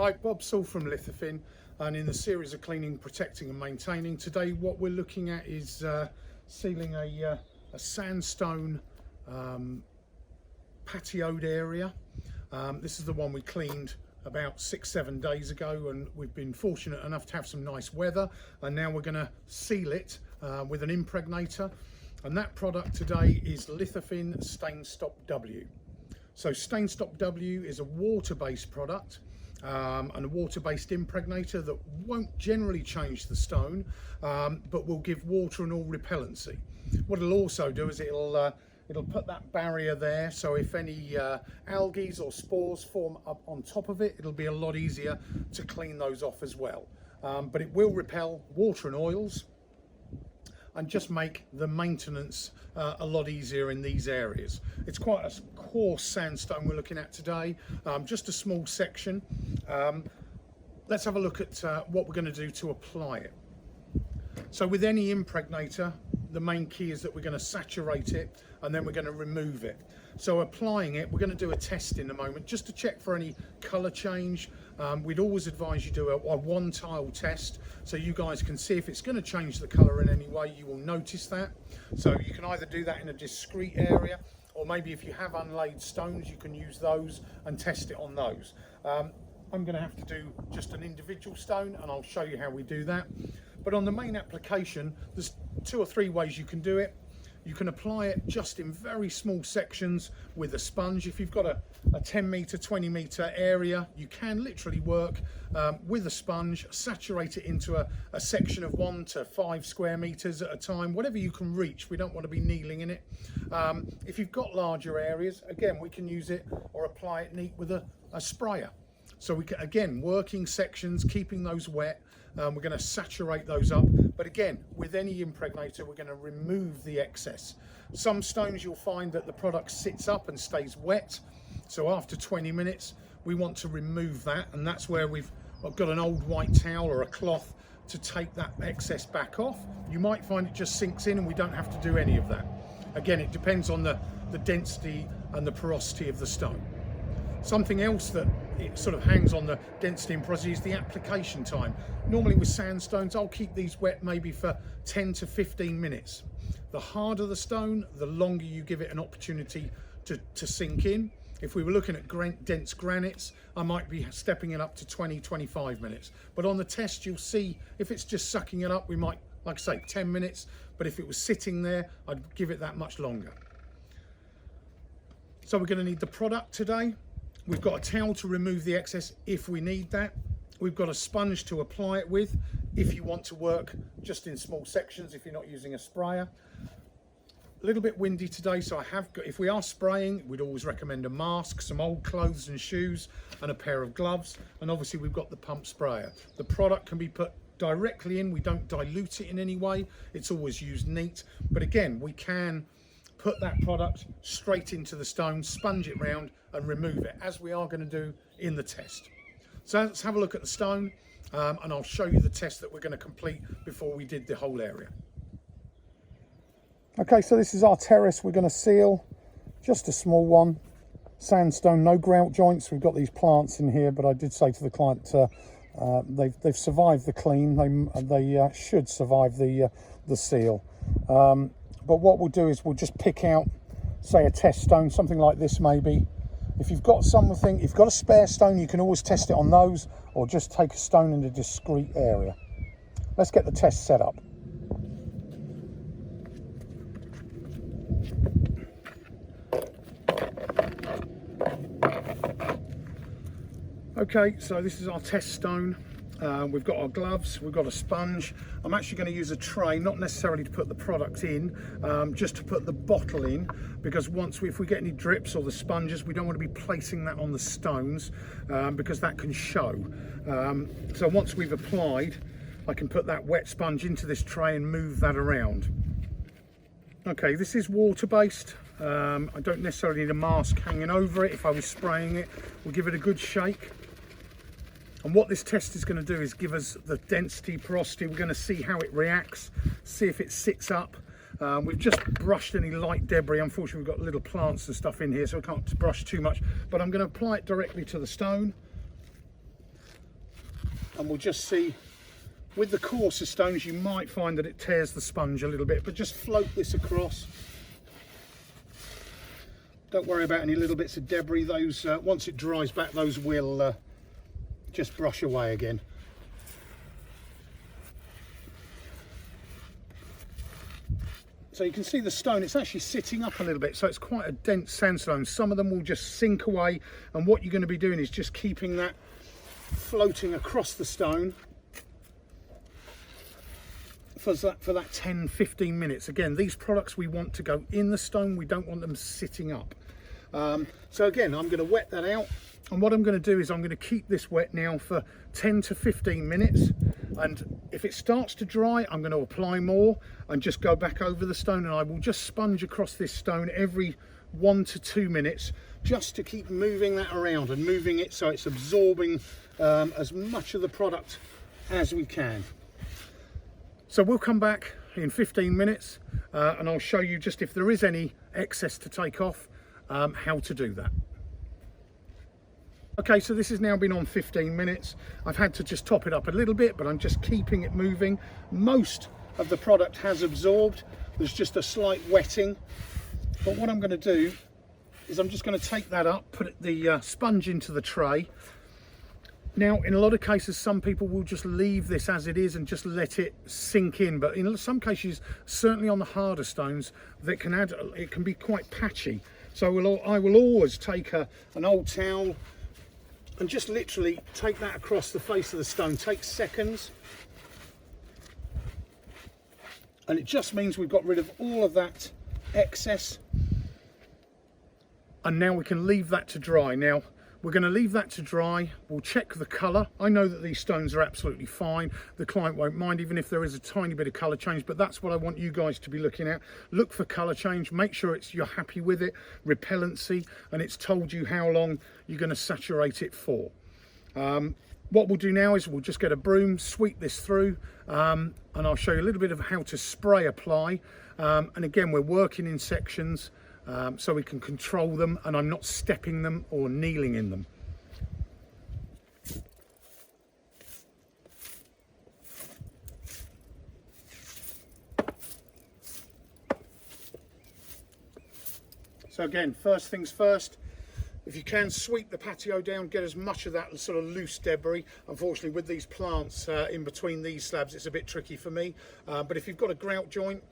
Hi, Bob Saul from Lithofin, and in the series of cleaning, protecting and maintaining, today what we're looking at is sealing a sandstone patioed area. This is the one we cleaned about 6-7 days ago, and we've been fortunate enough to have some nice weather, and now we're going to seal it with an impregnator, and that product today is Lithofin Stain Stop W. So Stain Stop W is a water-based product and a water-based impregnator that won't generally change the stone, but will give water and all repellency. What it'll also do is it'll put that barrier there, so if any algae or spores form up on top of it, it'll be a lot easier to clean those off as well. But it will repel water and oils and just make the maintenance a lot easier in these areas. It's quite a coarse sandstone we're looking at today, just a small section. Let's have a look at what we're going to do to apply it. So with any impregnator, the main key is that we're going to saturate it and then we're going to remove it. So applying it, we're going to do a test in a moment just to check for any colour change. We'd always advise you do a one tile test so you guys can see if it's going to change the colour in any way. You will notice that. So you can either do that in a discrete area, or maybe if you have unlaid stones, you can use those and test it on those. I'm going to have to do just an individual stone, and I'll show you how we do that. But on the main application, there's 2 or 3 ways you can do it. You can apply it just in very small sections with a sponge. If you've got a 10 metre, 20 metre area, you can literally work with a sponge, saturate it into a section of 1 to 5 square metres at a time, whatever you can reach. We don't want to be kneeling in it. If you've got larger areas, again, we can use it or apply it neat with a sprayer. So we can, again, working sections, keeping those wet. We're going to saturate those up, but again, with any impregnator, we're going to remove the excess. Some stones you'll find that the product sits up and stays wet, so after 20 minutes we want to remove that, and that's where I've got an old white towel or a cloth to take that excess back off. You might find it just sinks in and we don't have to do any of that. Again, it depends on the density and the porosity of the stone. Something else that it sort of hangs on the density and porosity is the application time. Normally with sandstones, I'll keep these wet maybe for 10 to 15 minutes. The harder the stone, the longer you give it an opportunity to sink in. If we were looking at dense granites, I might be stepping it up to 20-25 minutes. But on the test, you'll see if it's just sucking it up, we might, like I say, 10 minutes. But if it was sitting there, I'd give it that much longer. So we're going to need the product today. We've got a towel to remove the excess if we need that. We've got a sponge to apply it with if you want to work just in small sections, if you're not using a sprayer. A little bit windy today, so if we are spraying, we'd always recommend a mask, some old clothes and shoes, and a pair of gloves. And obviously we've got the pump sprayer. The product can be put directly in. We don't dilute it in any way. It's always used neat. But again, we can put that product straight into the stone, sponge it round and remove it, as we are going to do in the test. So let's have a look at the stone, and I'll show you the test that we're going to complete before we did the whole area. Okay, so this is our terrace. We're going to seal just a small one, sandstone, no grout joints. We've got these plants in here, but I did say to the client they've survived the clean. They should survive the seal. But what we'll do is we'll just pick out, say, a test stone, something like this maybe. If you've got something, if you've got a spare stone, you can always test it on those, or just take a stone in a discrete area. Let's get the test set up. Okay, so this is our test stone. We've got our gloves, we've got a sponge. I'm actually going to use a tray, not necessarily to put the product in, just to put the bottle in, because if we get any drips or the sponges, we don't want to be placing that on the stones, because that can show. So once we've applied, I can put that wet sponge into this tray and move that around. Okay, this is water-based. I don't necessarily need a mask hanging over it. If I was spraying it, we'll give it a good shake. And what this test is going to do is give us the density, porosity. We're going to see how it reacts, see if it sits up. We've just brushed any light debris. Unfortunately, we've got little plants and stuff in here, so I can't brush too much. But I'm going to apply it directly to the stone. and we'll just see. With the coarser stones, you might find that it tears the sponge a little bit, but just float this across. Don't worry about any little bits of debris. Those, once it dries back, those will just brush away again. So you can see the stone, it's actually sitting up a little bit, so it's quite a dense sandstone. Some of them will just sink away, and what you're going to be doing is just keeping that floating across the stone for that 10-15 minutes. Again, these products we want to go in the stone, we don't want them sitting up. So again, I'm going to wet that out, and what I'm going to do is I'm going to keep this wet now for 10 to 15 minutes, and if it starts to dry, I'm going to apply more and just go back over the stone, and I will just sponge across this stone every 1 to 2 minutes, just to keep moving that around and moving it so it's absorbing as much of the product as we can. So we'll come back in 15 minutes and I'll show you, just if there is any excess to take off, how to do that. Okay, so this has now been on 15 minutes. I've had to just top it up a little bit, but I'm just keeping it moving. Most of the product has absorbed. There's just a slight wetting. But what I'm going to do is I'm just going to take that up, put the sponge into the tray. Now, in a lot of cases, some people will just leave this as it is and just let it sink in. But in some cases, certainly on the harder stones, that can add, it can be quite patchy. So I will always take an old towel and just literally take that across the face of the stone. Takes seconds. And it just means we've got rid of all of that excess. And now we can leave that to dry. Now, we're going to leave that to dry. We'll check the colour. I know that these stones are absolutely fine. The client won't mind even if there is a tiny bit of colour change, but that's what I want you guys to be looking at. Look for colour change. Make sure you're happy with it, repellency, and it's told you how long you're going to saturate it for. What we'll do now is we'll just get a broom, sweep this through, and I'll show you a little bit of how to spray apply. And again, we're working in sections, so we can control them and I'm not stepping them or kneeling in them. So again, first things first, if you can, sweep the patio down, get as much of that sort of loose debris. Unfortunately, with these plants in between these slabs, it's a bit tricky for me. But if you've got a grout joint,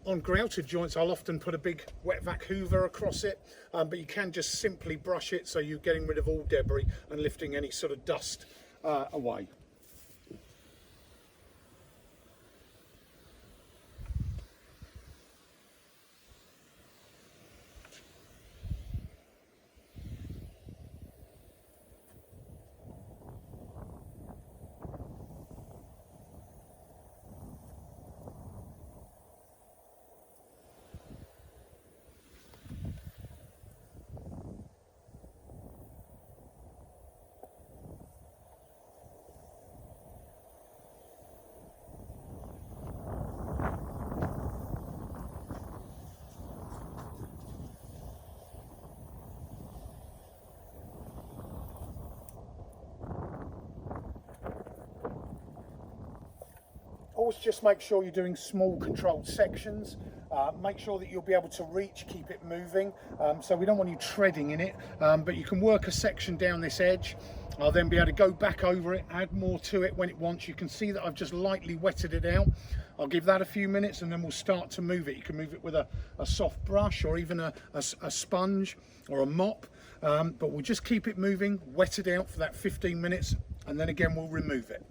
on grouted joints, I'll often put a big wet vac hoover across it, but you can just simply brush it so you're getting rid of all debris and lifting any sort of dust away. Always just make sure you're doing small controlled sections. Make sure that you'll be able to reach, keep it moving. So we don't want you treading in it, but you can work a section down this edge. I'll then be able to go back over it, add more to it when it wants. You can see that I've just lightly wetted it out. I'll give that a few minutes and then we'll start to move it. You can move it with a soft brush or even a sponge or a mop, but we'll just keep it moving, wet it out for that 15 minutes, and then again we'll remove it.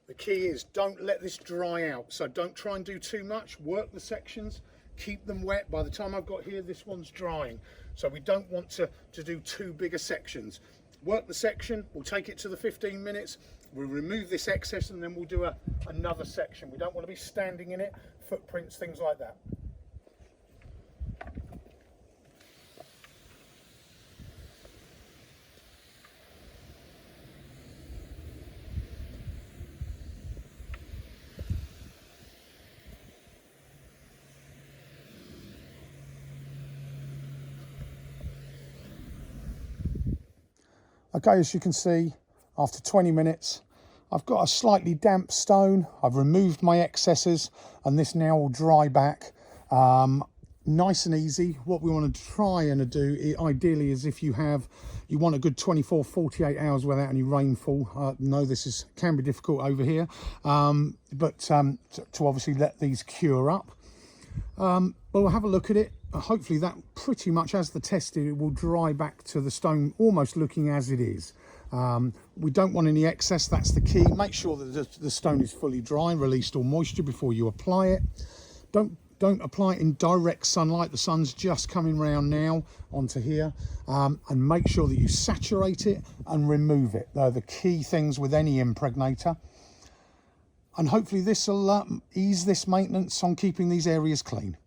The key is don't let this dry out, so don't try and do too much. Work the sections, keep them wet. By the time I've got here, this one's drying. So we don't want to do too big a sections. Work the section, we'll take it to the 15 minutes, we'll remove this excess, and then we'll do another section. We don't want to be standing in it, footprints, things like that. Okay, as you can see, after 20 minutes, I've got a slightly damp stone. I've removed my excesses, and this now will dry back nice and easy. What we want to try and do, ideally, is if you want a good 24, 48 hours without any rainfall. No, this can be difficult over here, but to obviously let these cure up. But we'll have a look at it. Hopefully that pretty much, as the tested, it will dry back to the stone almost looking as it is. We don't want any excess, that's the key. Make sure that the stone is fully dry, released all moisture before you apply it. Don't apply it in direct sunlight. The sun's just coming round now onto here. And make sure that you saturate it and remove it. They're the key things with any impregnator. And hopefully this will ease this maintenance on keeping these areas clean.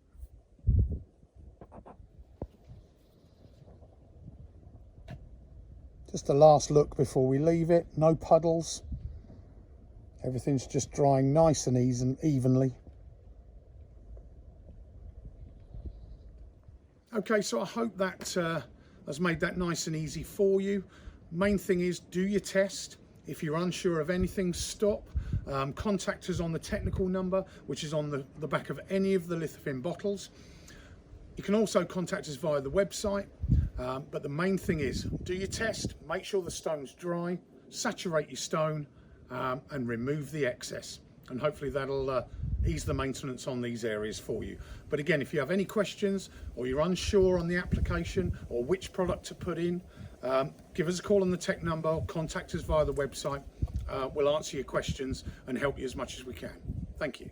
Just a last look before we leave it. No puddles. Everything's just drying nice and evenly. Okay, so I hope that has made that nice and easy for you. Main thing is, do your test. If you're unsure of anything, stop. Contact us on the technical number, which is on the back of any of the Lithofin bottles. You can also contact us via the website, but the main thing is, do your test, make sure the stone's dry, saturate your stone, and remove the excess. And hopefully that'll ease the maintenance on these areas for you. But again, if you have any questions, or you're unsure on the application or which product to put in, give us a call on the tech number, or contact us via the website. We'll answer your questions and help you as much as we can. Thank you.